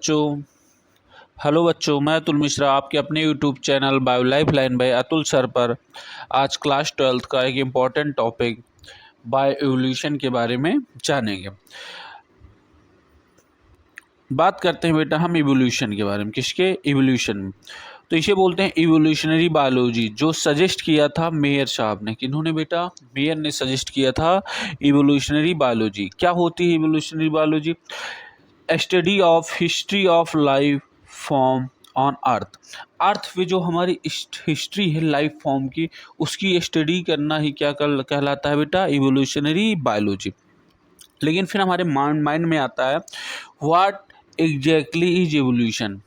बच्चों, मैं अतुल मिश्रा आपके अपने YouTube channel bio life line by Atul sir पर आज क्लास 12th का एक इम्पॉर्टेंट टॉपिक बायो एवोल्यूशन के बारे में जानेंगे। बात करते हैं बेटा हम इवोल्यूशन के बारे में। किसके? इवोल्यूशन। तो इसे बोलते हैं इवोल्यूशनरी बायोलॉजी, जो सजेस्ट किया था मेयर साहब ने। किन्होंने बेटा? मेयर ने सजेस्ट किया था इवोल्यूशनरी बायोलॉजी। क्या होती है evolutionary biology? Study of history of life form on earth. Earth पे जो हमारी हिस्ट्री है लाइफ फॉर्म की, उसकी स्टडी करना ही क्या कहलाता है बेटा? Evolutionary biology. लेकिन फिर हमारे माइंड में आता है व्हाट एग्जैक्टली इज एवोल्यूशन।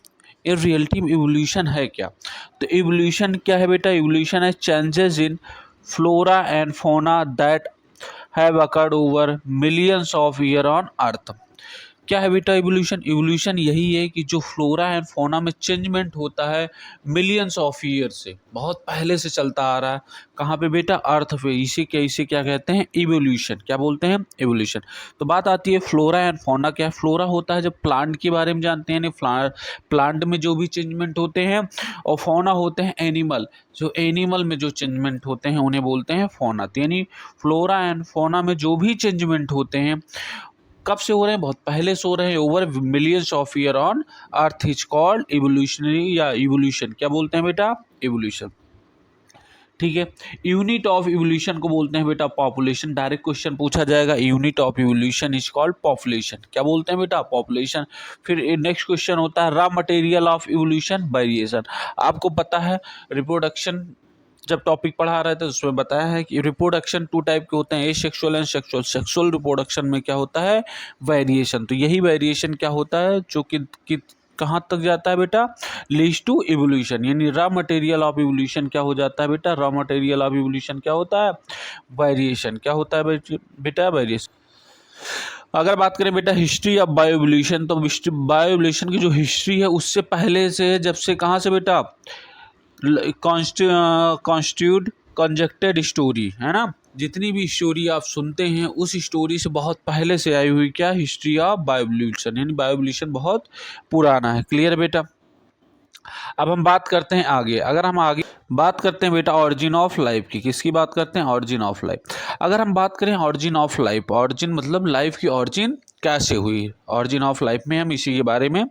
ये रियलिटी में एवोल्यूशन है क्या? तो एवोल्यूशन क्या है बेटा? एवोल्यूशन है changes in flora and fauna that have occurred over millions of year on earth. क्या है बेटा इवोल्यूशन? इवोल्यूशन यही है कि जो फ्लोरा एंड फौना में चेंजमेंट होता है मिलियंस ऑफ ईयर से, बहुत पहले से चलता आ रहा है। कहाँ पे बेटा? अर्थ पे। इसे क्या कहते हैं? इवोल्यूशन। क्या बोलते हैं? इवोल्यूशन। तो बात आती है फ्लोरा एंड फौना। क्या है? फ्लोरा होता है जब प्लांट के बारे में जानते हैं, प्लांट में जो भी चेंजमेंट होते हैं, और फौना होते हैं एनिमल। जो एनिमल में जो चेंजमेंट होते हैं उन्हें बोलते हैं फौना। यानी फ्लोरा एंड फौना में जो भी चेंजमेंट होते हैं कब से हो रहे हैं? बहुत पहले से हो रहे हैं, over millions of year on earth is called evolutionary या इवोल्यूशन। क्या बोलते हैं बेटा? इवोल्यूशन। ठीक है। यूनिट ऑफ इवोल्यूशन को बोलते हैं बेटा पॉपुलेशन। डायरेक्ट क्वेश्चन पूछा जाएगा, unit of evolution is called population. क्या बोलते हैं बेटा? पॉपुलेशन। फिर नेक्स्ट क्वेश्चन होता है raw material of evolution variation. आपको पता है रिप्रोडक्शन जब टॉपिक पढ़ा रहे थे तो उसमें बताया है कि रिप्रोडक्शन 2 टाइप के होते हैं, ए sexual and sexual. Sexual reproduction में क्या होता है? वेरिएशन। तो यही वेरिएशन क्या होता है जो कि कहाँ तक जाता है बेटा? Leads to evolution. यानी रॉ मटेरियल ऑफ इवोल्यूशन क्या हो जाता है बेटा? रॉ मटेरियल ऑफ इवोल्यूशन क्या होता है? वेरिएशन। क्या होता है बेटा? वेरिएशन। अगर बात करें बेटा हिस्ट्री ऑफ बायो एवोल्यूशन, तो बायो एवोल्यूशन की जो हिस्ट्री है उससे पहले से, जब से कहाँ से बेटा? कॉन्स्टिट्यूट कंजक्टेड स्टोरी है ना। जितनी भी स्टोरी आप सुनते हैं उस स्टोरी से बहुत पहले से आई हुई क्या? History of bioevolution. यानी बायोवोल्यूशन बहुत पुराना है। क्लियर बेटा? अब हम बात करते हैं आगे। अगर हम आगे बात करते हैं बेटा ऑरिजिन ऑफ लाइफ की। किसकी बात करते हैं? Origin of life. अगर हम बात करें ऑरिजिन ऑफ लाइफ, ऑरिजिन मतलब लाइफ की ऑरिजिन कैसे हुई, ऑरिजिन ऑफ लाइफ में हम इसी के बारे में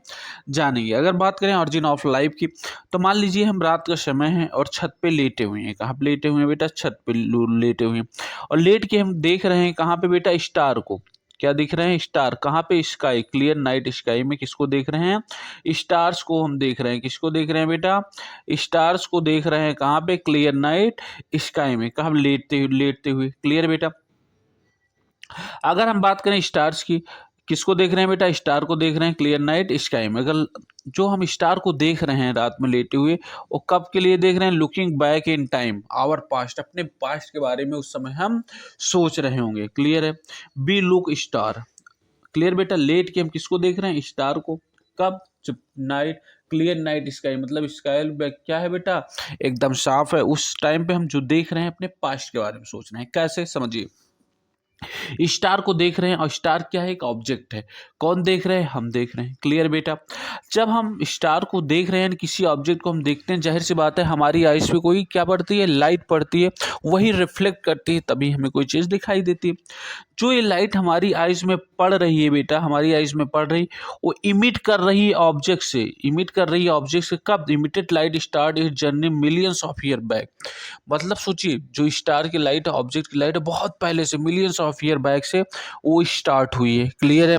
जानेंगे। अगर बात करें ऑरिजिन ऑफ लाइफ की, तो मान लीजिए हम रात का समय है और छत पे लेटे हुए हैं। कहाँ पे लेटे हुए हैं बेटा? छत पे लेटे हुए हैं, और लेट के हम देख रहे हैं कहाँ पे बेटा? स्टार को। क्या दिख रहे हैं? स्टार। कहाँ पे? स्काई, क्लियर नाइट स्काई में किसको देख रहे हैं? स्टार्स को हम देख रहे हैं। किसको देख रहे हैं बेटा? स्टार्स को देख रहे हैं। कहाँ पे? क्लियर नाइट स्काई में। कहाँ? लेटते हुए। क्लियर बेटा? अगर हम बात करें स्टार्स की, किसको देख रहे हैं बेटा? स्टार को देख रहे हैं क्लियर नाइट स्काई में। अगर जो हम स्टार को देख रहे हैं रात में लेटे हुए, वो कब के लिए देख रहे हैं? Looking back in time our past. अपने पास्ट के बारे में उस समय हम सोच रहे होंगे। क्लियर है? B look star. क्लियर बेटा? लेट के हम किसको देख रहे हैं? स्टार को। कब? जब नाइट, क्लियर नाइट स्काई मतलब स्काई क्या है बेटा? एकदम साफ है। उस टाइम पे हम जो देख रहे हैं अपने पास्ट के बारे में सोच रहे हैं। कैसे? समझिए। स्टार को देख रहे हैं, और स्टार क्या है? एक ऑब्जेक्ट है। कौन देख रहे हैं? हम देख रहे हैं। क्लियर बेटा? जब हम स्टार को देख रहे हैं, किसी ऑब्जेक्ट को हम देखते हैं, जाहिर सी बात है हमारी आइज पे कोई क्या पड़ती है? लाइट पड़ती है। वही रिफ्लेक्ट करती है, तभी हमें कोई चीज़ दिखाई देती है। जो ये लाइट हमारी आइज में पड़ रही है बेटा, हमारी आइज में पड़ रही, वो इमिट कर रही है ऑब्जेक्ट से। इमिट कर रही है ऑब्जेक्ट से। कब? Emitted light start is journey millions of year back. मतलब सोचिए, जो स्टार की लाइट है, ऑब्जेक्ट की लाइट है, बहुत पहले से मिलियंस ऑफ ईयर बैक से वो स्टार्ट हुई है। क्लियर है?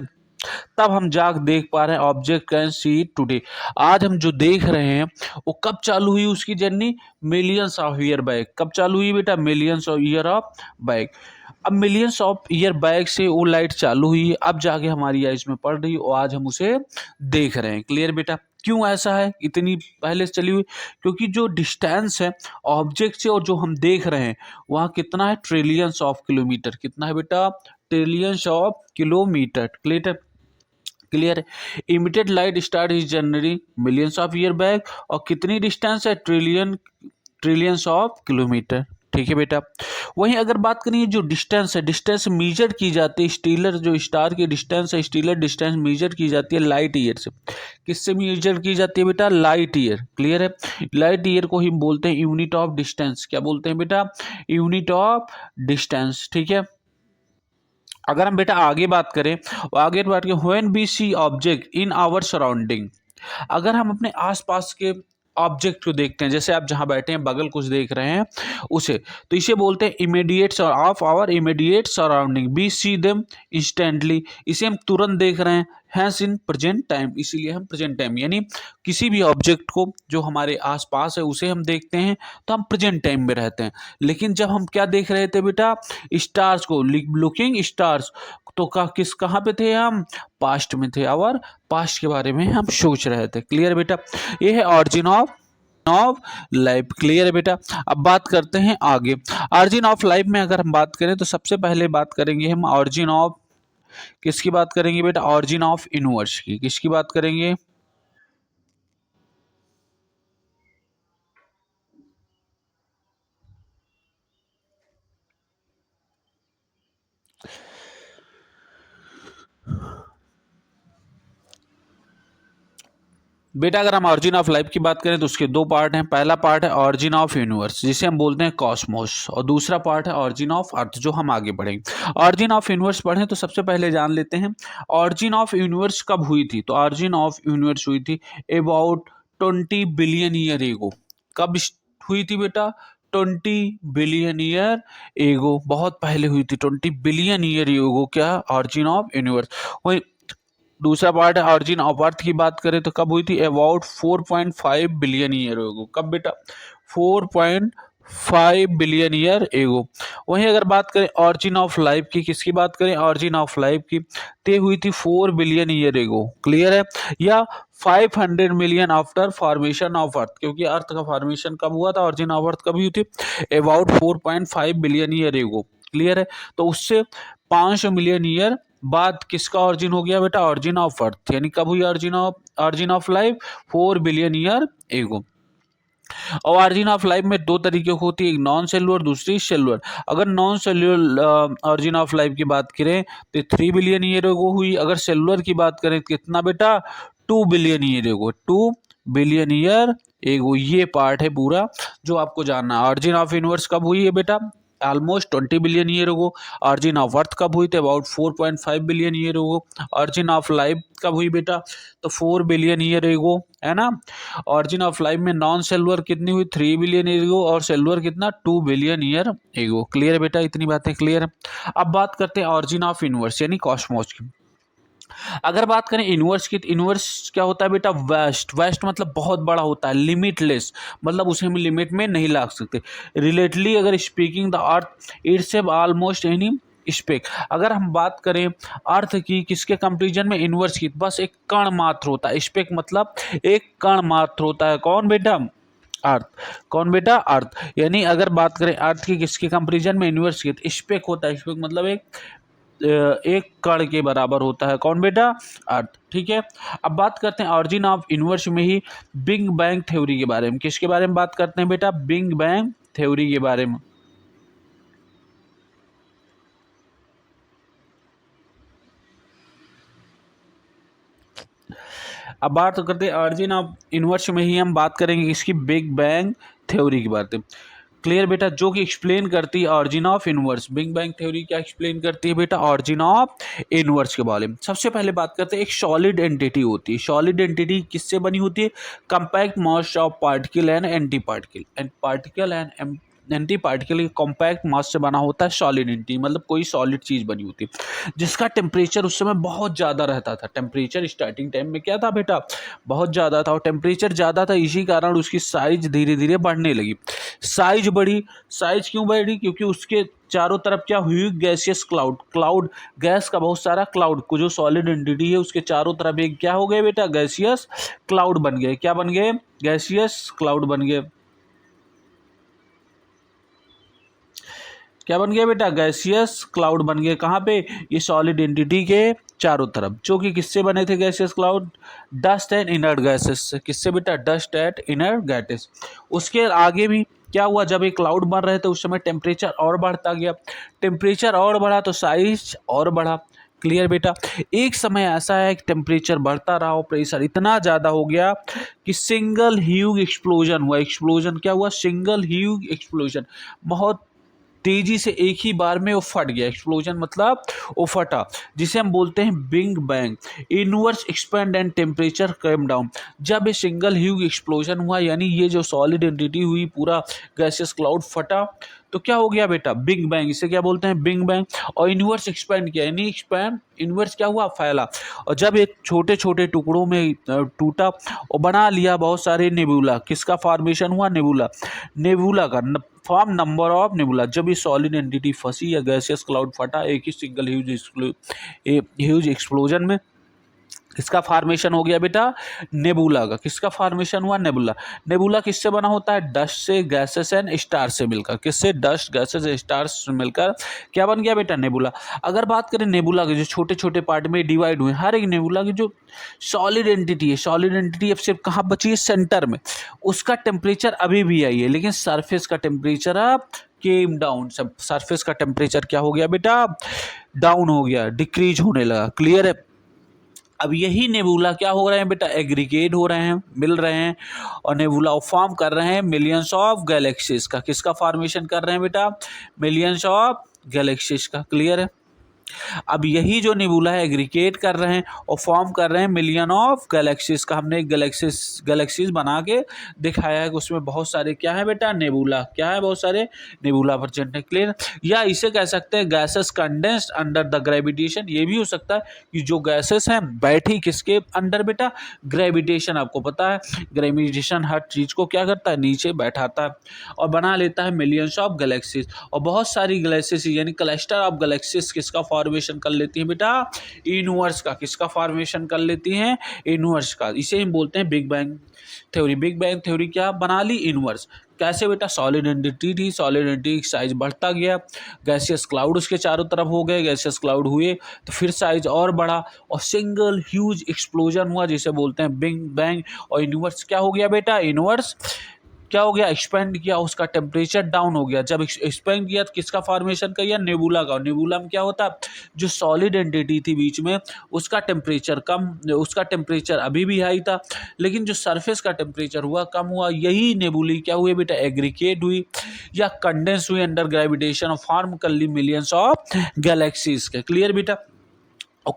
तब हम जाग देख पा रहे हैं object can see it today. आज हम जो देख रहे हैं वो कब चालू हुई उसकी journey? Millions of year back. कब चालू हुई बेटा? Millions of year of back. अब मिलियंस ऑफ ईयर बैक से वो लाइट चालू हुई है, अब जाके हमारी आइज में पड़ रही है और आज हम उसे देख रहे हैं। क्लियर बेटा? क्यों ऐसा है? इतनी पहले से चली हुई, क्योंकि जो डिस्टेंस है ऑब्जेक्ट से और जो हम देख रहे हैं वहाँ कितना है? Trillions of kilometre. कितना है बेटा? Trillions of kilometre. Clear? Emitted light start is generally millions of year back, और कितनी डिस्टेंस है? Trillions of kilometre. ठीक है बेटा? वहीं अगर बात करें जो डिस्टेंस है, डिस्टेंस मेजर की जाती है, स्टीलर जो स्टार की डिस्टेंस है, स्टीलर डिस्टेंस मेजर की जाती है लाइट ईयर से। किससे मेजर की जाती है बेटा? Light year. क्लियर है? लाइट ईयर को ही बोलते हैं यूनिट ऑफ डिस्टेंस। क्या बोलते हैं बेटा? Unit of distance. ठीक है, अगर हम बेटा आगे बात करें, when we see object in our surrounding, अगर हम अपने आसपास के ऑब्जेक्ट को देखते हैं, जैसे आप जहां बैठे हैं बगल कुछ देख रहे हैं उसे, तो इसे बोलते हैं immediate of our immediate surrounding, we see them instantly, इसे हम तुरंत देख रहे हैं, हैंस इन प्रेजेंट टाइम, इसीलिए हम प्रेजेंट टाइम, यानी किसी भी ऑब्जेक्ट को जो हमारे आसपास है उसे हम देखते हैं तो हम प्रेजेंट टाइम में रहते हैं। लेकिन जब हम क्या देख रहे थे बेटा? स्टार्स को, लुकिंग स्टार्स, तो कहाँ पे थे हम? पास्ट में थे, और पास्ट के बारे में हम सोच रहे थे। क्लियर बेटा? ये है ऑरिजिन ऑफ लाइफ। क्लियर है बेटा? अब बात करते हैं आगे। ऑरिजिन ऑफ लाइफ में अगर हम बात करें तो सबसे पहले बात करेंगे हम ऑरिजिन ऑफ, किसकी बात करेंगे बेटा? ऑरिजिन ऑफ यूनिवर्स की। किसकी बात करेंगे? बेटा अगर हम ऑरिजिन ऑफ लाइफ की बात करें तो उसके दो पार्ट हैं। पहला पार्ट है ऑरिजिन ऑफ यूनिवर्स, जिसे हम बोलते हैं कॉस्मोस, और दूसरा पार्ट है ऑरिजिन ऑफ अर्थ, जो हम आगे बढ़ेंगे। ऑरिजिन ऑफ यूनिवर्स पढ़ें तो सबसे पहले जान लेते हैं ऑरिजिन ऑफ यूनिवर्स कब हुई थी। तो ऑरिजिन ऑफ यूनिवर्स हुई थी अबाउट 20 बिलियन ईयर एगो। कब हुई थी बेटा? 20 बिलियन ईयर एगो, बहुत पहले हुई थी। 20 बिलियन ईयर एगो क्या? Origin of universe. वही दूसरा पार्ट है ऑरिजिन ऑफ अर्थ की बात करें तो कब हुई थी? About 4.5 billion year ago. कब बेटा? 4.5 बिलियन ईयर एगो। वहीं अगर बात करें ऑरिजिन ऑफ लाइफ की, किसकी बात करें? ऑरिजिन ऑफ लाइफ की, ते हुई थी 4 बिलियन ईयर एगो। क्लियर है? या 500 million after formation of earth, क्योंकि अर्थ का फॉर्मेशन कब हुआ था? ऑरिजिन ऑफ अर्थ कब हुई थी? About 4.5 billion year ago. Clear है? तो उससे 500 मिलियन ईयर बाद किसका ऑरिजिन हो गया बेटा? ऑरिजिन ऑफ अर्थ। यानी कब हुई origin of life? 4 billion year ago. और ऑरिजिन ऑफ लाइफ में दो तरीके की होती है, एक नॉन सेलुलर, दूसरी सेलुलर। अगर non cellular origin of life की बात करें तो 3 बिलियन ईयर एगो हुई। अगर सेलुलर की बात करें तो कितना बेटा? 2 billion year ago. 2 billion year ago. ये पार्ट है पूरा जो आपको जानना है। ऑरिजिन ऑफ यूनिवर्स कब हुई है बेटा? Almost 20 billion year ago. Origin of अर्थ कब हुई थी? About 4.5 billion year ago. Origin of life कब हुई बेटा? तो 4 बिलियन ईयर एगो, है ना। ऑरिजिन ऑफ लाइफ में नॉन सेलुलर कितनी हुई? 3 बिलियन ईयर एगो, और सेलुलर कितना? 2 बिलियन ईयर एगो। क्लियर है बेटा? इतनी बातें क्लियर है। अब बात करते हैं ऑरिजिन ऑफ यूनिवर्स यानी कॉस्मोस की। अगर बात करें यूनिवर्स की, तो यूनिवर्स क्या होता है बेटा? वेस्ट। वेस्ट मतलब बहुत बड़ा होता है, लिमिटलेस, मतलब उसे हम लिमिट में नहीं ला सकते। रिलेटिवली अगर speaking the earth it's almost any speck. अगर हम बात करें अर्थ की, किसके कंपेरिजन में? यूनिवर्स की, बस एक कण मात्र होता है। स्पेक मतलब एक कण मात्र होता है। कौन बेटा? अर्थ। कौन बेटा? अर्थ। यानी अगर बात करें अर्थ की, किसके कंपेरिजन में? यूनिवर्स की, तो स्पेक होता है। स्पेक मतलब एक कण के बराबर होता है। कौन बेटा? अर्थ। ठीक है, अब बात करते हैं ऑरिजिन ऑफ यूनिवर्स में ही बिग बैंग थ्योरी के बारे में। किसके बारे में बात करते हैं बेटा? बिग बैंग थ्योरी के बारे में। अब बात करते हैं ऑरिजिन ऑफ यूनिवर्स में ही हम बात करेंगे इसकी बिग बैंग थ्योरी की बात है। क्लियर बेटा? जो कि एक्सप्लेन करती है origin of universe. Big bang theory क्या एक्सप्लेन करती है बेटा? ऑरिजिन ऑफ यूनिवर्स के बारे में। सबसे पहले बात करते हैं, एक सॉलिड एंटिटी होती है। सॉलिड एंटिटी किससे बनी होती है? Compact mass of particle and anti particle, and particle and anti particle compact mass से बना होता है सॉलिड एंटिटी, मतलब कोई सॉलिड चीज बनी होती है जिसका टेम्परेचर उस समय बहुत ज़्यादा रहता था। टेम्परेचर स्टार्टिंग टाइम में क्या था बेटा? बहुत ज़्यादा था, और टेम्परेचर ज़्यादा था, इसी कारण उसकी साइज धीरे धीरे बढ़ने लगी। साइज बढ़ी। साइज क्यों बढ़ी? क्योंकि उसके चारों तरफ क्या हुई? Gaseous cloud. क्लाउड, गैस का बहुत सारा क्लाउड को, जो सॉलिड एंटिटी है उसके चारों तरफ एक क्या हो गए बेटा? गैसियस क्लाउड बन गए। क्या बन गए? गैसियस क्लाउड बन गए। क्या बन गया बेटा? गैसियस क्लाउड बन गए। कहाँ पे? ये सॉलिड एंटिटी के चारों तरफ, जो कि किससे बने थे gaseous cloud? Dust and inert gases से। किससे बेटा? Dust and inert gases. उसके आगे भी क्या हुआ? जब एक क्लाउड बन रहे थे उस समय टेम्परेचर और बढ़ता गया। टेम्परेचर और बढ़ा तो साइज और बढ़ा। क्लियर बेटा। एक समय ऐसा है कि टेम्परेचर बढ़ता रहा और प्रेशर इतना ज़्यादा हो गया कि सिंगल ह्यूज एक्सप्लोजन हुआ। एक्सप्लोजन क्या हुआ? सिंगल ह्यूज एक्सप्लोजन, बहुत तेजी से एक ही बार में वो फट गया। एक्सप्लोजन मतलब वो फटा, जिसे हम बोलते हैं big bang. Inverse expand and temperature come down. जब ये सिंगल ह्यूज एक्सप्लोजन हुआ, यानी ये जो सॉलिड एंटिटी हुई, पूरा गैसियस क्लाउड फटा, तो क्या हो गया बेटा? Big bang. इसे क्या बोलते हैं? Big bang. और इनवर्स एक्सपेंड किया, यानी एक्सपेंड, इनवर्स क्या हुआ? फैला। और जब एक छोटे छोटे टुकड़ों में टूटा और बना लिया बहुत सारे नेबुला। किसका फॉर्मेशन हुआ? नेबुला। नेबुला का फॉर्म नंबर ऑफ नेबुला। जब ये सॉलिड एंटिटी फंसी या गैसियस क्लाउड फटा एक ही सिंगल ह्यूज एक्सप्लोजन में, किसका फॉर्मेशन हो गया बेटा? नेबुला का। किसका फॉर्मेशन हुआ? नेबुला। नेबुला किससे बना होता है? डस्ट से, गैसेस एंड स्टार से मिलकर। किससे? डस्ट, गैसेस, स्टार से मिलकर क्या बन गया बेटा? नेबुला। अगर बात करें नेबुला के जो छोटे छोटे पार्ट में डिवाइड हुए, हर एक नेबुला की जो सॉलिड एंटिटी है, सॉलिड एंटिटी अब सिर्फ कहाँ बची है? सेंटर में। उसका टेम्परेचर अभी भी आई है, लेकिन सरफेस का टेम्परेचर अब केम डाउन। सब सरफेस का टेम्परेचर क्या हो गया बेटा? डाउन हो गया, डिक्रीज होने लगा। क्लियर है। अब यही नेबुला क्या हो रहे हैं बेटा? एग्रीगेट हो रहे हैं, मिल रहे हैं, और नेबुला फॉर्म कर रहे हैं मिलियंस ऑफ गैलेक्सीज का। किसका फॉर्मेशन कर रहे हैं बेटा? मिलियंस ऑफ गैलेक्सीज का। क्लियर है। अब यही जो नेबुला है एग्रीगेट कर रहे हैं और फॉर्म कर रहे हैं मिलियन ऑफ गैलेक्सीज का। हमने एक गैलेक्सीज बना के दिखाया है कि उसमें बहुत सारे क्या है बेटा? नेबुला। क्या है? बहुत सारे नेबुला प्रेजेंट है। क्लियर। या इसे कह सकते हैं gases condensed under the gravitation. ये भी हो सकता है कि जो गैसेस हैं बैठी किसके अंडर बेटा? ग्रेविटेशन। आपको पता है ग्रेविटेशन हर चीज को क्या करता है? नीचे बैठाता है और बना लेता है मिलियंस ऑफ गैलेक्सीज। और बहुत सारी गैलेक्सीज यानी क्लस्टर ऑफ गैलेक्सीज किसका फॉर्मेशन कर लेती हैं बेटा? यूनिवर्स का। किसका फॉर्मेशन कर लेती हैं? यूनिवर्स का। इसे हम बोलते हैं big bang theory. Big bang theory क्या बना ली? यूनिवर्स। कैसे बेटा? सॉलिड एंटिटी थी, सॉलिड एंटिटी साइज बढ़ता गया, गैसियस क्लाउड उसके चारों तरफ हो गए, गैसियस क्लाउड हुए तो फिर साइज और बढ़ा और सिंगल ह्यूज एक्सप्लोजन हुआ, जिसे बोलते हैं बिग बैंग। और यूनिवर्स क्या हो गया बेटा? यूनिवर्स क्या हो गया? एक्सपेंड किया, उसका टेम्परेचर डाउन हो गया। जब एक्सपेंड किया तो किसका फॉर्मेशन किया? नेबुला का। नेबुला में क्या होता? जो सॉलिड एंटिटी थी बीच में उसका टेम्परेचर कम, उसका टेम्परेचर अभी भी हाई था, लेकिन जो सरफेस का टेम्परेचर हुआ कम हुआ। यही नेबुली क्या हुई बेटा? एग्रीगेट हुई या कंडेंस हुई अंडर ग्रेविटेशन और फॉर्म कर ली मिलियंस ऑफ गैलेक्सीज के। क्लियर बेटा। और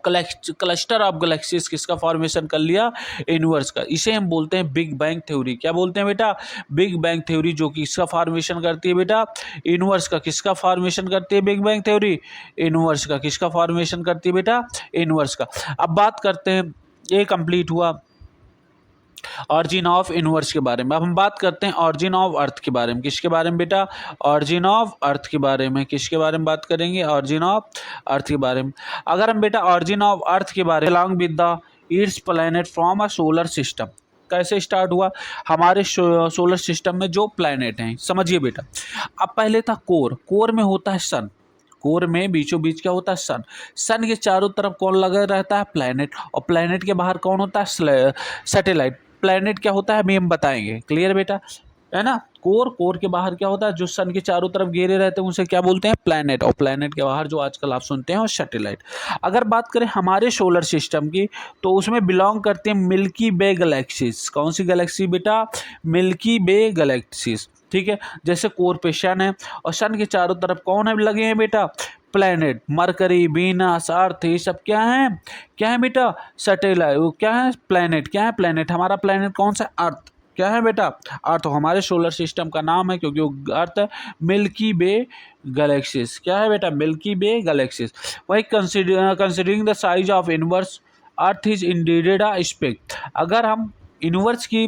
क्लस्टर ऑफ गैलेक्सीज किसका फॉर्मेशन कर लिया? यूनिवर्स का। इसे हम बोलते हैं बिग बैंग थ्योरी। क्या बोलते हैं बेटा? बिग बैंग थ्योरी, जो कि किसका फॉर्मेशन करती है बेटा? यूनिवर्स का। किसका फॉर्मेशन करती है बिग बैंग थ्योरी? यूनिवर्स का। किसका फॉर्मेशन करती है बेटा? यूनिवर्स का। अब बात करते हैं, ये कंप्लीट हुआ ऑरिजिन ऑफ यूनिवर्स के बारे में। अब हम बात करते हैं ऑरिजिन ऑफ अर्थ के बारे में। किसके बारे में बेटा? ऑरिजिन ऑफ अर्थ के बारे में। किसके बारे में बात करेंगे? ऑरिजिन ऑफ अर्थ के बारे में। अगर हम बेटा ऑरिजिन ऑफ अर्थ के बारे में, along with the it's planet from a solar system, कैसे स्टार्ट हुआ? हमारे सोलर सिस्टम में जो प्लैनेट हैं, समझिए बेटा। अब पहले था कोर। कोर में होता है सन। कोर में बीचों बीच क्या होता है? सन। सन के चारों तरफ कौन लगा रहता है? प्लैनेट। और प्लैनेट के बाहर कौन होता है? सैटेलाइट। प्लैनेट क्या होता है अभी हम बताएंगे। क्लियर बेटा, है ना। कोर के बाहर क्या होता है? जो सन के चारों तरफ घेरे रहते हैं उसे क्या बोलते हैं? प्लैनेट। और प्लैनेट के बाहर जो आजकल आप सुनते हैं वो सैटेलाइट। अगर बात करें हमारे सोलर सिस्टम की, तो उसमें बिलोंग करते हैं मिल्की वे गैलेक्सीज। कौन सी गैलेक्सी बेटा? Milky Way galaxies. ठीक है। जैसे कोर पे सन है और सन के चारों तरफ कौन है लगे हैं बेटा? प्लैनेट। मरकरी, वीनस, अर्थ, ये सब क्या है? क्या है बेटा? सैटेलाइट। वो क्या है? प्लैनेट। क्या है? प्लैनेट। हमारा प्लैनेट कौन सा? अर्थ। क्या है बेटा? अर्थ। हमारे सोलर सिस्टम का नाम है क्योंकि वो अर्थ है। Milky Way galaxies. क्या है बेटा? Milky Way galaxies. वही considering the size of universe, earth is indeed a speck. अगर हम यूनिवर्स की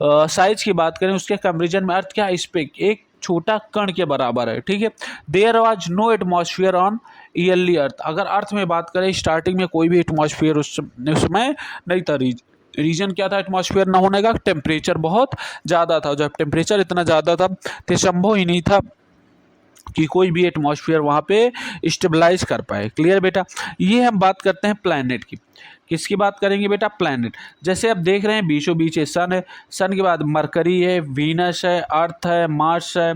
साइज की बात करें, उसके कंपेरिजन में अर्थ क्या है? स्पेक, एक छोटा कण के बराबर है। ठीक है। There was no atmosphere on early earth. अगर अर्थ में बात करें, स्टार्टिंग में कोई भी एटमॉस्फेयर उसमें नहीं था। रीजन क्या था एटमॉस्फेयर ना होने का? टेम्परेचर बहुत ज़्यादा था। जब टेम्परेचर इतना ज़्यादा था तो संभव ही नहीं था कि कोई भी एटमॉस्फेयर वहाँ पे स्टेबलाइज कर पाए। क्लियर बेटा। ये हम बात करते हैं प्लैनेट की। किसकी बात करेंगे बेटा? प्लैनेट। जैसे आप देख रहे हैं बीचों बीच सन है, सन के बाद मरकरी है, वीनस है, अर्थ है, मार्स है,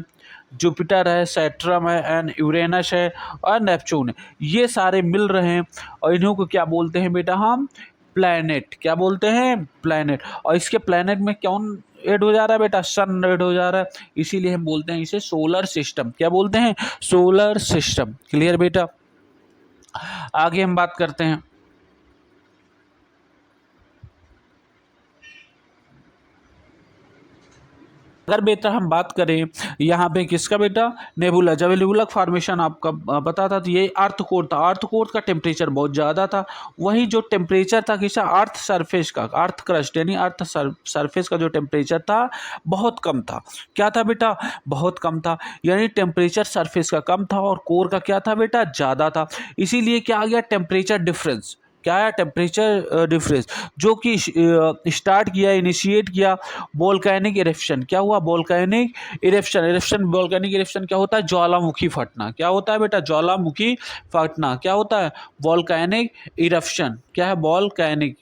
जुपिटर है, सैटर्न है एंड यूरेनस है और नेपच्यून है। ये सारे मिल रहे हैं और इन्हों को क्या बोलते हैं बेटा हम? प्लैनेट। क्या बोलते हैं? प्लैनेट। और इसके प्लैनेट में कौन ऐड हो जा रहा है बेटा? सन ऐड हो जा रहा है, इसीलिए हम बोलते हैं इसे सोलर सिस्टम। क्या बोलते हैं? Solar system. क्लियर बेटा? आगे हम बात करते हैं। अगर बेटा हम बात करें यहाँ पे किसका बेटा? नेबुला। जब नेबुला फॉर्मेशन आपका पता था तो ये अर्थ कोर था। अर्थ कोर का टेम्परेचर बहुत ज़्यादा था। वही जो टेम्परेचर था किसा? अर्थ सरफेस का, अर्थ क्रस्ट यानी अर्थ सरफेस का जो टेम्परेचर था बहुत कम था। क्या था बेटा? बहुत कम था। यानी टेम्परेचर सरफेस का कम था और कोर का क्या था बेटा? ज़्यादा था। इसीलिए क्या आ गया? Temperature difference. क्या है? टेम्परेचर डिफरेंस, जो कि स्टार्ट किया, इनिशिएट किया वोल्केनिक इरेप्शन। क्या हुआ? Volcanic eruption. Eruption, volcanic eruption क्या होता है? ज्वालामुखी फटना। क्या होता है बेटा? ज्वालामुखी फटना। क्या होता है? Volcanic eruption. क्या है? वोल्केनिक।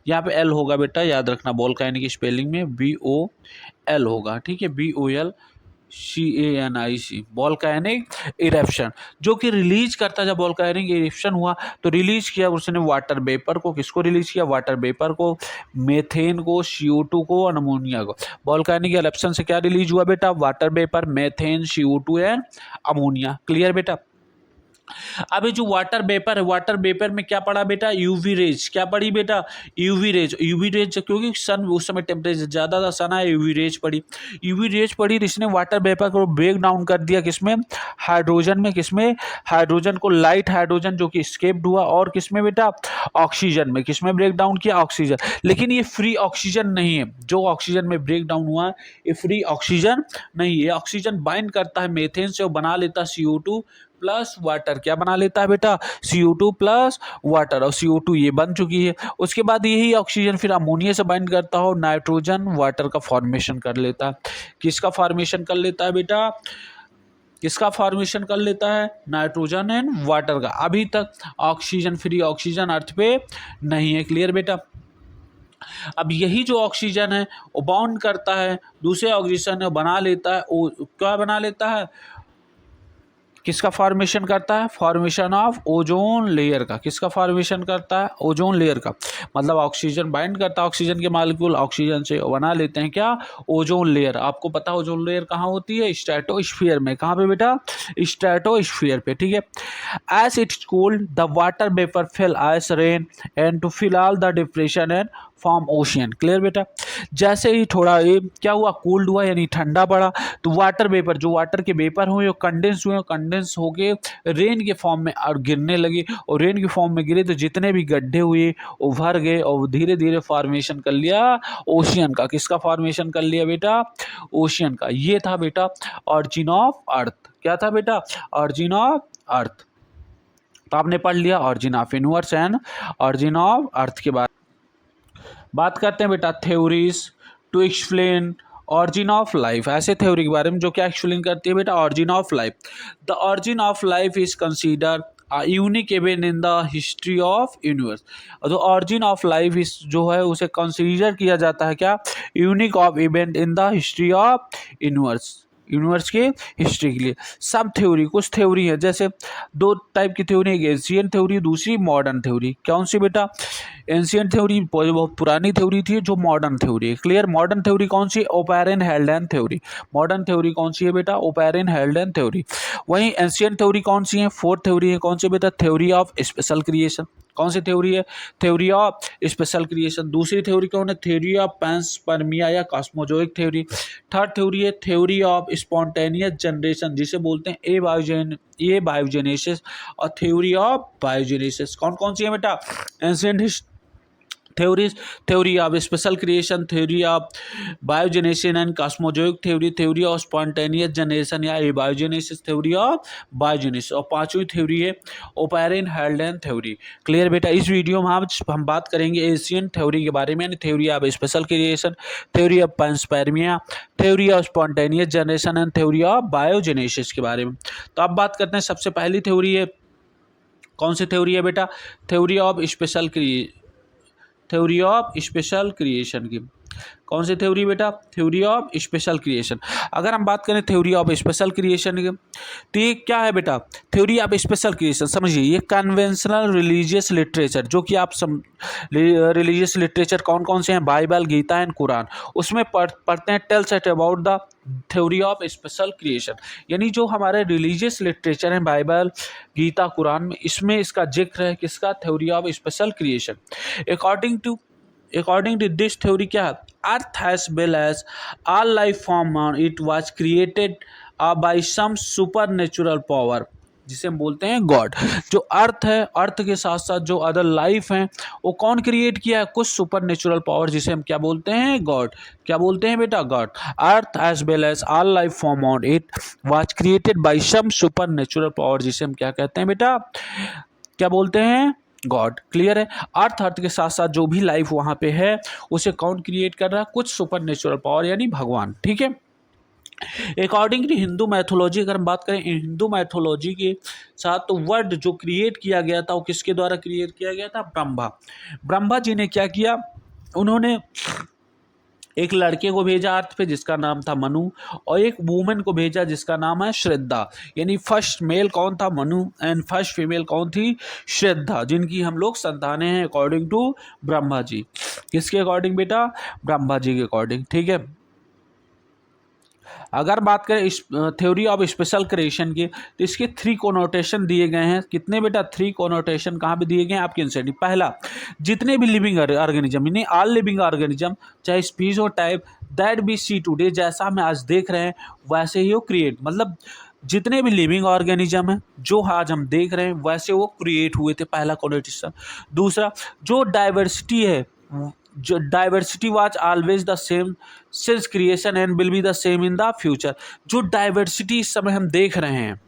यहाँ पे एल होगा बेटा, याद रखना। वोल्केनिक स्पेलिंग में VOL होगा, ठीक है? VOLCANIC, वोल्केनिक इरेप्शन, जो कि रिलीज करता। जब वोल्केनिक इरेप्शन हुआ तो रिलीज किया उसने वाटर वेपर को। किसको रिलीज किया? वाटर वेपर को, मेथेन को, CO2 को और अमोनिया को। वोल्केनिक इरेप्शन से क्या रिलीज हुआ बेटा? Water vapour, methane, CO2 and ammonia. Clear बेटा? अभी जो वाटर वेपर है, वाटर वेपर में क्या पड़ा बेटा? UV rays. क्या पड़ी बेटा? UV rays. यूवी रेज क्योंकि सन उस समय टेम्परेचर ज़्यादा था, सन आया, यूवी रेज पड़ी। यूवी रेज पड़ी तो इसने वाटर वेपर को ब्रेक डाउन कर दिया। किसमें? हाइड्रोजन में। किसमें? हाइड्रोजन को, लाइट हाइड्रोजन जो कि स्केप्ड हुआ। और किसमें बेटा? ऑक्सीजन में। किसमें ब्रेक डाउन किया? ऑक्सीजन। लेकिन ये फ्री ऑक्सीजन नहीं है। जो ऑक्सीजन में ब्रेक डाउन हुआ ये फ्री ऑक्सीजन नहीं है। ऑक्सीजन बाइंड करता है मेथेन से और बना लेता CO2 प्लस वाटर। क्या बना लेता है बेटा? CO2 plus water. और CO2 ये बन चुकी है। उसके बाद यही ऑक्सीजन फिर अमोनिया से बाइंड करता हो, नाइट्रोजन वाटर का फॉर्मेशन कर लेता है। किसका फॉर्मेशन कर लेता है बेटा? किसका फॉर्मेशन कर लेता है? नाइट्रोजन एंड वाटर का। अभी तक ऑक्सीजन, फ्री ऑक्सीजन अर्थ पे नहीं है। क्लियर बेटा? अब यही जो ऑक्सीजन है वो बाउंड करता है दूसरे ऑक्सीजन है, बना लेता है। वो क्या बना लेता है? किसका फॉर्मेशन करता है? फॉर्मेशन ऑफ ओजोन लेयर का। किसका फॉर्मेशन करता है? ओजोन लेयर का। मतलब ऑक्सीजन बाइंड करता है ऑक्सीजन के मॉलिक्यूल, ऑक्सीजन से बना लेते हैं क्या? Ozone layer. आपको पता है ओजोन लेयर कहाँ होती है? स्ट्रेटोस्फीयर में। कहाँ पे बेटा? स्ट्रेटोस्फीयर पे, ठीक है? As it's cooled the water vapour fell as rain and to fill all the depression and form ocean. Clear बेटा? जैसे ही थोड़ा ये क्या हुआ? कूल्ड हुआ यानी ठंडा पड़ा, तो वाटर वेपर, जो वाटर के वेपर हुए कंडेंस हुए, कंडेंस होके रेन के फॉर्म में और गिरने लगे। और रेन के फॉर्म में गिरे तो जितने भी गड्ढे हुए वो भर गए और धीरे धीरे फॉर्मेशन कर लिया ओशियन का। किसका फॉर्मेशन कर लिया बेटा? ओशियन का। ये था बेटा ऑरिजिन ऑफ अर्थ। क्या था बेटा? Origin of earth. तो आपने पढ़ लिया origin of universe and origin of earth के बात करते हैं बेटा theories to explain origin of life. ऐसे थ्योरी के बारे में जो क्या एक्सप्लेन करती है बेटा? Origin of life. The origin of life is consider unique event in the history of universe. तो ऑरिजिन ऑफ लाइफ इस जो है उसे कंसीडर किया जाता है क्या? Unique of event in the history of universe. Universe की हिस्ट्री के लिए सब थ्योरी, कुछ थ्योरी है, जैसे दो टाइप की थ्योरी, एक एंशिएंट थ्योरी, दूसरी मॉडर्न थ्योरी। कौन सी बेटा? एंशिएंट थ्योरी बहुत पुरानी थ्योरी थी, जो मॉडर्न थ्योरी है। क्लियर? मॉडर्न थ्योरी कौन सी? Oparin Haldane theory. Modern theory कौन सी है बेटा? Oparin Haldane theory. वहीं एंशिएंट थ्योरी कौन सी है? फोर्थ थ्योरी है। कौन सी बेटा? Theory of special creation. कौन सी थ्योरी है? Theory of special creation. दूसरी थ्योरी कौन है? थ्योरी ऑफ पैंसपर्मिया या कॉस्मोजोइक थ्योरी। थर्ड थ्योरी है थ्योरी ऑफ स्पॉन्टेनियस जनरेशन, जिसे बोलते हैं ए बायोजेनेसिस और थ्योरी ऑफ बायोजेनेसिस। कौन कौन सी है बेटा? Ancient theories, theory of special creation, theory of biogenesis and cosmozoic theory, theory of spontaneous generation या बायोजेनेसिस, थ्योरी ऑफ बायोजेनेसिस। और पांचवी थ्योरी है ओपेरन हेल्डेन थ्योरी। क्लियर बेटा? इस वीडियो में हम बात करेंगे एशियन थ्योरी के बारे में, theory of special creation, theory of panspermia, theory of spontaneous generation and theory of biogenesis के बारे में। तो अब बात करते हैं सबसे पहली थ्योरी है, कौन सी थ्योरी है बेटा? थ्योरी ऑफ स्पेशल क्रिएशन की। कौन सी थ्योरी बेटा? Theory of special creation. अगर हम बात करें थ्योरी ऑफ स्पेशल क्रिएशन की, तो ये क्या है बेटा? थ्योरी ऑफ स्पेशल क्रिएशन समझिए, ये कन्वेंशनल रिलीजियस लिटरेचर, जो कि आप रिलीजियस लिटरेचर कौन कौन से हैं? बाइबल, गीता एंड कुरान, उसमें पढ़ते हैं tells it about the theory of special creation. यानी जो हमारे रिलीजियस लिटरेचर हैं, बाइबल, गीता, कुरान में, इसमें इसका जिक्र है किसका? Theory of special creation. According to this theory क्या है? Earth as well as all life form on it was created by some super natural power, जिसे हम बोलते हैं गॉड। जो अर्थ है, अर्थ के साथ साथ जो अदर लाइफ हैं, वो कौन क्रिएट किया है? कुछ सुपर नेचुरल पावर, जिसे हम क्या बोलते हैं? गॉड। क्या बोलते हैं बेटा? God. Earth as well as all life form on it was created by some super natural power, जिसे हम क्या कहते हैं बेटा? क्या बोलते हैं? गॉड। क्लियर है? अर्थ के साथ साथ जो भी लाइफ वहां पे है, उसे कौन क्रिएट कर रहा है? कुछ सुपर नेचुरल पावर, यानी भगवान। ठीक है। अकॉर्डिंग टू हिंदू मैथोलॉजी, अगर हम बात करें हिंदू मैथोलॉजी के साथ, तो वर्ड जो क्रिएट किया गया था वो किसके द्वारा क्रिएट किया गया था? ब्रह्मा। ब्रह्मा जी ने क्या किया? उन्होंने एक लड़के को भेजा अर्थ पे जिसका नाम था मनु, और एक वुमेन को भेजा जिसका नाम है श्रद्धा। यानी फर्स्ट मेल कौन था? मनु, एंड फर्स्ट फीमेल कौन थी? श्रद्धा, जिनकी हम लोग संतानें हैं अकॉर्डिंग टू ब्रह्मा जी। किसके अकॉर्डिंग बेटा? ब्रह्मा जी के अकॉर्डिंग। ठीक है। अगर बात करें इस थ्योरी ऑफ स्पेशल क्रिएशन की, तो इसके 3 कोनोटेशन दिए गए हैं। कितने बेटा? 3 कोनोटेशन कहाँ पे दिए गए हैं? आपके आंसर। पहला, जितने भी लिविंग ऑर्गेनिज्म, यानी ऑल लिविंग ऑर्गेनिज्म, चाहे स्पीस हो type, that be see today, जैसा हम आज देख रहे हैं वैसे ही वो क्रिएट, मतलब जितने भी लिविंग ऑर्गेनिज्म हैं जो आज हम देख रहे हैं वैसे वो क्रिएट हुए थे। पहला कोनोटेशन। दूसरा, जो डाइवर्सिटी है, जो diversity was always the same since creation and will be the same in the future. जो डाइवर्सिटी इस समय हम देख रहे हैं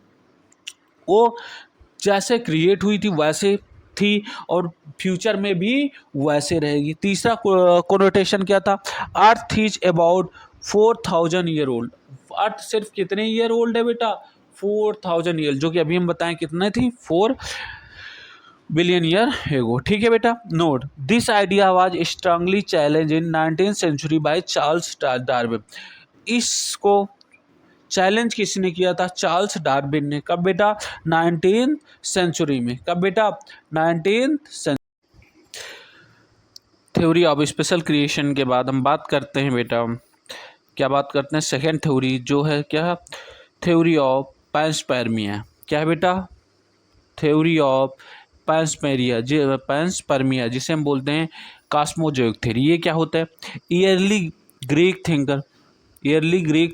वो जैसे क्रिएट हुई थी वैसे थी, और फ्यूचर में भी वैसे रहेगी। तीसरा कोनोटेशन क्या था? Earth is about 4000 year old. Earth सिर्फ कितने ईयर ओल्ड है बेटा? 4000 ईयर, जो कि अभी हम बताएं कितने थी? 4 बिलियन ईयर एगो। ठीक है बेटा। Note, this idea was strongly challenge in 19th century by Charles Darwin. इसको चैलेंज किसने किया था? चार्ल्स डार्विन ने। कब बेटा? 19th सेंचुरी में। कब बेटा? 19th century. Theory of special creation के बाद हम बात करते हैं बेटा, क्या बात करते हैं? सेकेंड थ्योरी जो है क्या? Theory of panspermia. क्या है बेटा? थ्योरी ऑफ पैंसपर्मिया, जिसे हम बोलते हैं कॉस्मोजोइक थ्योरी। ये क्या होता है? ईयरली ग्रीक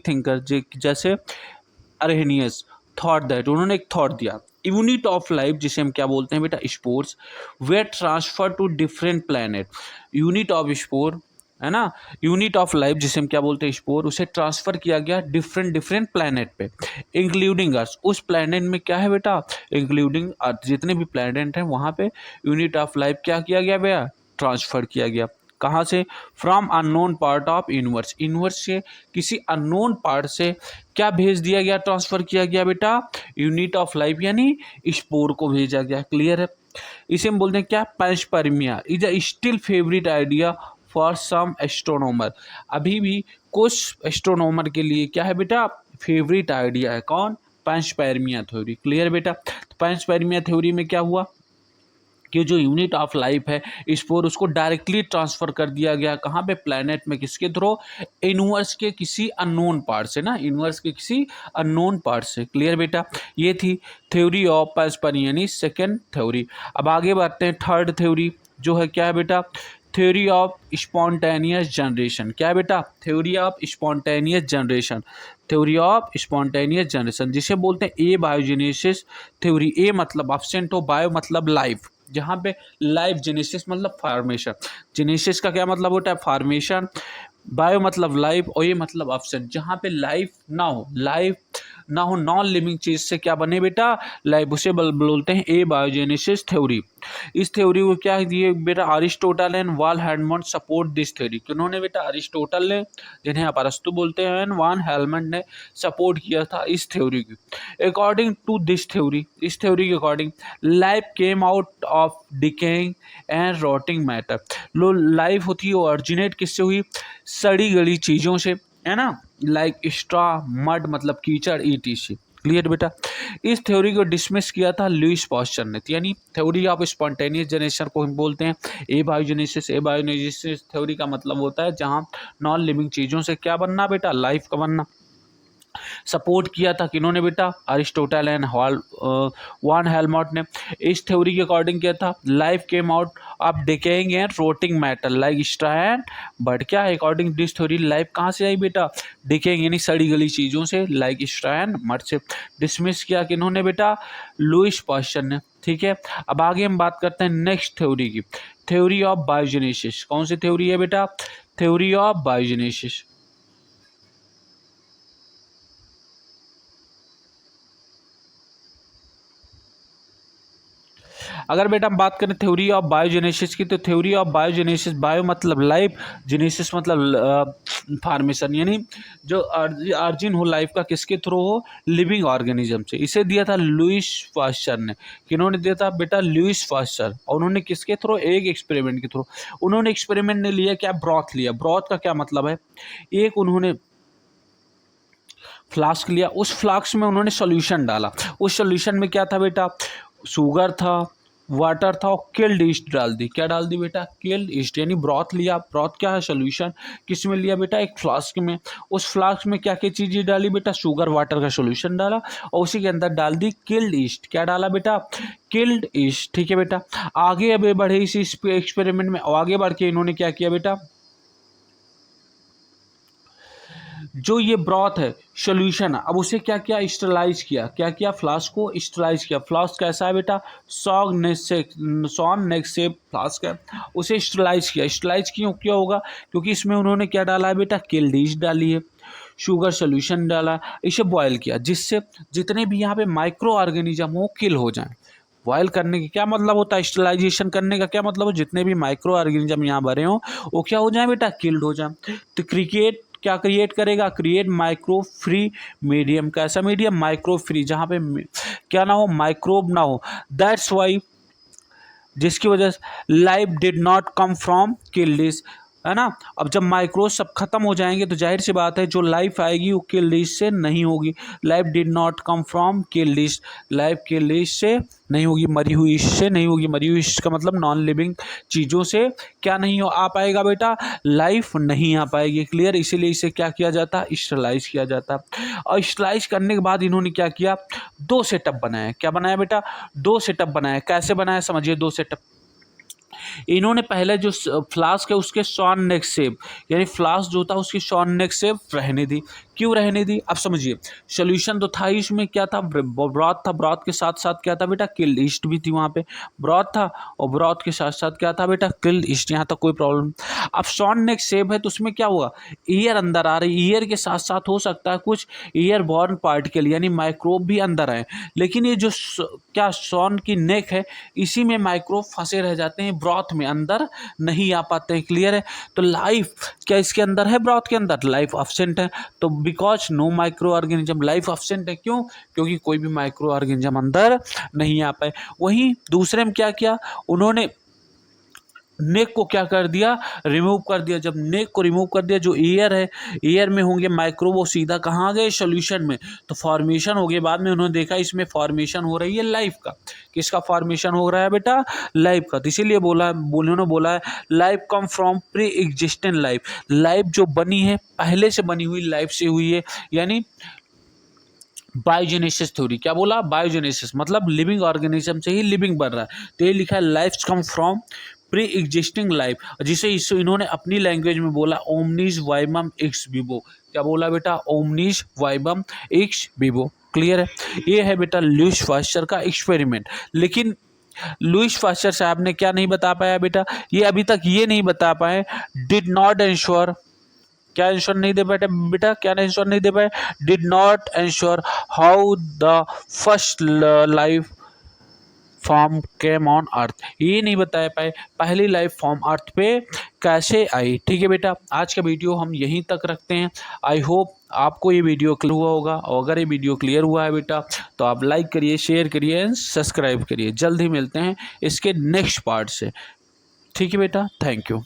थिंकर जैसे अरहेनियस थॉट दैट, उन्होंने एक थॉट दिया, यूनिट ऑफ लाइफ, जिसे हम क्या बोलते हैं बेटा? Spores, were transfer to different planet. Unit of spore है ना, यूनिट ऑफ लाइफ जिसे हम क्या बोलते हैं? स्पोर, उसे ट्रांसफर किया गया डिफरेंट प्लैनेट पे, इंक्लूडिंग अर्थ। उस प्लैनेट में क्या है बेटा? इंक्लूडिंग अर्थ, जितने भी प्लैनेट हैं वहाँ पे यूनिट ऑफ लाइफ क्या किया गया बेटा? ट्रांसफर किया गया। कहाँ से? From unknown part of universe. Universe से किसी अननोन पार्ट से क्या भेज दिया गया? ट्रांसफर किया गया बेटा? यूनिट ऑफ लाइफ, यानी स्पोर को भेजा गया। क्लियर है? इसे हम बोलते हैं क्या? Panspermia is a still favourite idea for some astronomer. अभी भी कुछ एस्ट्रोनॉमर के लिए क्या है बेटा? फेवरेट आइडिया है। कौन? Panspermia theory. क्लियर बेटा? तो पैंसपर्मिया थ्योरी में क्या हुआ कि जो यूनिट ऑफ लाइफ है स्पोर, उसको डायरेक्टली ट्रांसफर कर दिया गया। कहाँ पे? प्लैनेट में। किसके थ्रू? यूनिवर्स के किसी अननोन पार्ट से ना, यूनिवर्स के किसी अननोन पार्ट से। क्लियर बेटा? ये थी थ्योरी ऑफ पैंसपर्मिया, यानी सेकेंड थ्योरी। अब आगे बढ़ते हैं थर्ड थ्योरी, जो है क्या है बेटा? Theory of spontaneous generation. क्या है बेटा? Theory of spontaneous generation. Theory of spontaneous generation, जिसे बोलते हैं ए बायोजेनेसिस थ्योरी। ए मतलब एब्सेंट हो, बायो मतलब लाइफ, जहाँ पे लाइफ, जेनेसिस मतलब फॉर्मेशन। जेनेसिस का क्या मतलब होता है? फॉर्मेशन। बायो मतलब लाइफ, और ये मतलब एब्सेंट, जहाँ पे लाइफ ना हो, लाइफ ना हो नॉन लिविंग चीज से क्या बने बेटा, लाइफ, उसे बोलते हैं ए बायोजेनेसिस थ्योरी। इस थ्योरी को क्या दिए बेटा, अरिस्टोटल एंड वाल हेलमंड सपोर्ट दिस थ्योरी। किन्होंने बेटा, अरिस्टोटल ने, जिन्हें आप अरस्तु बोलते हैं, वान हेलमंड ने सपोर्ट किया था इस थ्योरी की। अकॉर्डिंग टू दिस थ्योरी, इस थ्योरी के according life came out of decaying and rotting matter. Low life होती है वो ऑरिजिनेट किससे हुई, सड़ी गली चीज़ों से, है ना, लाइक स्ट्रा, मड मतलब कीचड़, ईटीसी। क्लियर बेटा। इस थ्योरी को डिसमिस किया था लुईस पास्चर ने, यानी थ्योरी ऑफ स्पॉन्टेनियस जनरेशन को हम बोलते हैं ए बायोजेनेसिस। ए बायोजेनेसिस थ्योरी का मतलब होता है जहाँ नॉन लिविंग चीज़ों से क्या बनना बेटा, लाइफ का बनना। सपोर्ट किया था किन्होंने बेटा, अरिस्टोटल एंड वान हेलमॉट ने। इस थ्योरी के अकॉर्डिंग क्या था, life came out of decaying and rotting matter like straw and but. क्या है, अकॉर्डिंग दिस थ्योरी लाइफ कहाँ से आई बेटा, डिकेइंग यानी सड़ी गली चीज़ों से, लाइक स्ट्रा एंड मट से। डिसमिस किया किन्होंने बेटा, लुईस पास्चर ने। ठीक है, अब आगे हम बात करते हैं नेक्स्ट थ्योरी की, थ्योरी ऑफ बायोजेनेसिस। कौन सी थ्योरी है बेटा, थ्योरी ऑफ बायोजेनेसिस। अगर बेटा हम बात करें थ्योरी ऑफ बायोजेनेसिस की, तो थ्योरी ऑफ बायोजेनेसिस, बायो मतलब लाइफ, जेनेसिस मतलब फार्मेशन, यानी जो ऑरिजिन हो लाइफ का किसके थ्रू हो, लिविंग ऑर्गेनिज्म से। इसे दिया था लुईस पास्चर ने। किन्होंने दिया था बेटा, लुईस पास्चर। और उन्होंने किसके थ्रू, एक एक्सपेरिमेंट के थ्रू। उन्होंने एक्सपेरिमेंट ने लिया क्या, ब्रॉथ लिया। ब्रॉथ का क्या मतलब है, एक उन्होंने फ्लास्क लिया, उस फ्लास्क में उन्होंने सॉल्यूशन डाला। उस सॉल्यूशन में क्या था बेटा, शुगर था, वाटर था, और किल्ड ईस्ट डाल दी। क्या डाल दी बेटा, किल्ड ईस्ट, यानी ब्रॉथ लिया। ब्रॉथ क्या है, सोल्यूशन। किस में लिया बेटा, एक फ्लास्क में। उस फ्लास्क में क्या क्या चीज़ें डाली बेटा, शुगर वाटर का सोल्यूशन डाला, और उसी के अंदर डाल दी किल्ड ईस्ट। क्या डाला बेटा, किल्ड ईस्ट। ठीक है बेटा। आगे अब बढ़े इस एक्सपेरिमेंट में, आगे बढ़ के इन्होंने क्या किया बेटा, जो ये ब्रॉथ है, सोल्यूशन, अब उसे क्या किया, स्टरलाइज किया। क्या किया, फ्लास्क को स्टरलाइज किया। फ्लास्क कैसा है बेटा, सॉन नेक से फ्लास्क है, उसे स्टरलाइज किया। स्टरलाइज क्यों किया होगा, क्योंकि इसमें उन्होंने क्या डाला है बेटा, किल्ड ईस्ट डाली है, शुगर सोल्यूशन डाला, इसे बॉयल किया, जिससे जितने भी यहाँ पे माइक्रो ऑर्गेनिज्म हो किल हो जाए। बॉयल करने का क्या मतलब होता है, स्टरलाइजेशन करने का क्या मतलब हो, जितने भी माइक्रो ऑर्गेनिज्म यहाँ भरे हों वो क्या हो जाए बेटा, किल्ड हो जाए। तो क्रिकेट क्या क्रिएट करेगा, क्रिएट माइक्रो फ्री मीडियम। कैसा मीडियम, माइक्रो फ्री, जहाँ पे क्या ना हो, माइक्रोब ना हो। दैट्स वाई, जिसकी वजह से life did not come from killed, है ना। अब जब माइक्रोब सब खत्म हो जाएंगे तो जाहिर सी बात है जो लाइफ आएगी वो किल्ड से नहीं होगी। Life did not come from killed, life killed से नहीं होगी, मरी हुई से नहीं होगी। मरी हुई का मतलब नॉन लिविंग चीज़ों से क्या नहीं हो आ पाएगा बेटा, लाइफ नहीं आ पाएगी। क्लियर, इसीलिए इसे क्या किया जाता है, स्टरलाइज किया जाता। और स्टरलाइज करने के बाद इन्होंने क्या किया, दो सेटअप बनाया। क्या बनाया बेटा, दो सेटअप बनाया। कैसे बनाया समझिए, दो सेटअप। इन्होंने पहले जो फ्लास्क है उसके शॉन नेक सेप, यानी फ्लास्क जो था उसकी शॉन नेक सेप रहने दी। क्यों रहने दी, अब समझिए। सोल्यूशन तो था ही, इसमें क्या था, ब्रॉथ था। ब्रॉथ के साथ साथ क्या था बेटा, किल्ड ईस्ट भी थी। वहाँ पे ब्रॉथ था और ब्रॉथ के साथ साथ क्या था बेटा, किल्ड ईस्ट। यहाँ तक कोई प्रॉब्लम। अब शॉन नेक सेप है तो उसमें क्या हुआ, ईयर अंदर आ रही, ईयर के साथ साथ हो सकता है कुछ ईयर बॉर्न पार्टिकल यानी माइक्रोब भी अंदर आए। लेकिन ये जो क्या शॉन की नेक है, इसी में माइक्रोब फंसे रह जाते हैं, ब्रॉथ में अंदर नहीं आ पाते हैं। क्लियर है। तो लाइफ क्या इसके अंदर है, ब्रॉथ के अंदर लाइफ एब्सेंट है। तो because no micro organism, life absent है। क्यों, क्योंकि कोई भी माइक्रो ऑर्गेनिज्म अंदर नहीं आ पाए। वहीं दूसरे में क्या किया उन्होंने, नेक को क्या कर दिया, रिमूव कर दिया। जब नेक को रिमूव कर दिया, जो ईयर है, ईयर में होंगे माइक्रोब, वो सीधा कहाँ आ गए, सोल्यूशन में। तो फॉर्मेशन हो गया। बाद में उन्होंने देखा इसमें फॉर्मेशन हो रही है लाइफ का। किसका फॉर्मेशन हो रहा है बेटा, लाइफ का। तो इसीलिए उन्होंने बोला है life come from pre existent life, life जो बनी है पहले से बनी हुई लाइफ से हुई है, यानी बायोजेनेसिस थ्योरी। क्या बोला, बायोजेनेसिस मतलब लिविंग ऑर्गेनिज्म से ही लिविंग बन रहा है। तो ये लिखा है life come from pre existing life, जिसे इन्होंने अपनी लैंग्वेज में बोला ओमनिस वाइबम एक्स विवो। क्या बोला बेटा, ओमनिस वाइबम एक्स विवो। क्लियर है। ये है बेटा लुईस पास्चर का एक्सपेरिमेंट। लेकिन लुईस पास्चर साहब ने क्या नहीं बता पाया बेटा, ये अभी तक ये नहीं बता पाए, डिड नॉट इंश्योर क्या आंसर नहीं दे पाए बेटा, क्या आंसर नहीं दे पाए? Did not answer how the first life form came on earth, ये नहीं बता पाए पहली लाइफ फॉर्म अर्थ पे कैसे आई। ठीक है बेटा, आज का वीडियो हम यहीं तक रखते हैं। आई होप आपको ये वीडियो क्लियर हुआ होगा, और अगर ये वीडियो क्लियर हुआ है बेटा तो आप लाइक करिए, शेयर करिए एंड सब्सक्राइब करिए। जल्द ही मिलते हैं इसके नेक्स्ट पार्ट से। ठीक है बेटा, थैंक यू।